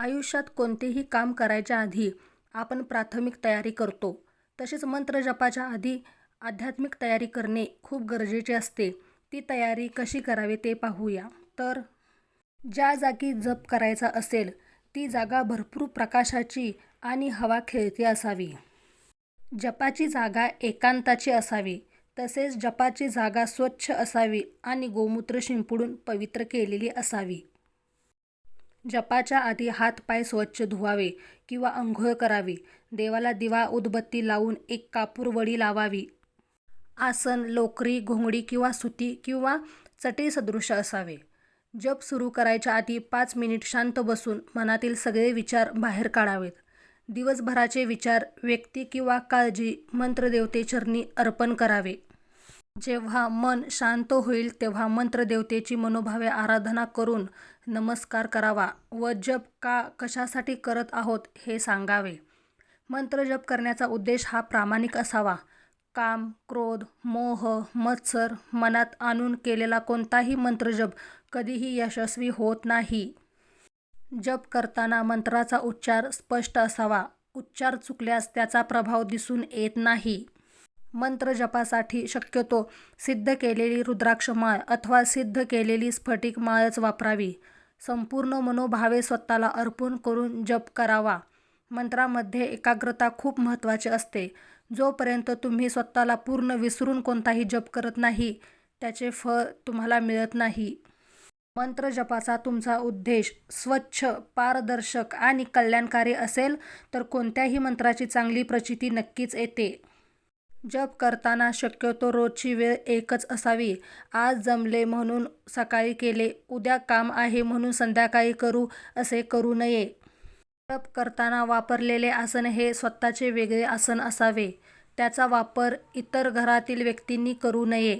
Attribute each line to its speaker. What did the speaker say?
Speaker 1: आयुष्यात कोणतेही काम करायच्या आधी आपण प्राथमिक तयारी करतो. तसेच मंत्र जपाच्या आधी आध्यात्मिक तयारी करणे खूप गरजेचे असते. ती तयारी कशी करावी ते पाहूया. तर ज्या जागी जप करायचा असेल ती जागा भरपूर प्रकाशाची आणि हवा खेळती असावी. जपाची जागा एकांताची असावी. तसेच जपाची जागा स्वच्छ असावी आणि गोमूत्र शिंपडून पवित्र केलेली असावी. जपाच्या आधी हात-पाय स्वच्छ धुवावे किंवा अंघोळ करावी. देवाला दिवा उदबत्ती लावून एक कापूर वडी लावावी. आसन लोकरी, घोंगडी किंवा सुती किंवा चटई सदृश असावे. जप सुरू करायच्या आधी 5 मिनिट शांत बसून मनातील सगळे विचार बाहेर काढावेत. दिवसभराचे विचार, व्यक्ती किंवा काळजी मंत्रदेवतेचरणी अर्पण करावे. जेव्हा मन शांत होईल तेव्हा मंत्रदेवतेची मनोभावे आराधना करून नमस्कार करावा व जप कशासाठी करत आहोत हे सांगावे. मंत्रजप करण्याचा उद्देश हा प्रामाणिक असावा. काम, क्रोध, मोह, मत्सर मनात आणून केलेला कोणताही मंत्रजप कधीही यशस्वी होत नाही. जप करताना मंत्राचा उच्चार स्पष्ट असावा. उच्चार चुकल्यास त्याचा प्रभाव दिसून येत नाही. मंत्रजपासाठी शक्यतो सिद्ध केलेली रुद्राक्ष माळ अथवा सिद्ध केलेली स्फटिक माळच वापरावी. संपूर्ण मनोभावे स्वतःला अर्पण करून जप करावा. मंत्रामध्ये एकाग्रता खूप महत्त्वाची असते. जोपर्यंत तुम्ही स्वतःला पूर्ण विसरून कोणताही जप करत नाही त्याचे फळ तुम्हाला मिळत नाही. मंत्रजपाचा तुमचा उद्देश स्वच्छ, पारदर्शक आणि कल्याणकारी असेल तर कोणत्याही मंत्राची चांगली प्रचिती नक्कीच येते. जप करताना शक्यतो रोजची वेळ एकच असावी. आज जमले म्हणून सकाळी केले, उद्या काम आहे म्हणून संध्याकाळी करू असे करू नये. जप करताना वापरलेले आसन हे स्वतःचे वेगळे आसन असावे. त्याचा वापर इतर घरातील व्यक्तींनी करू नये.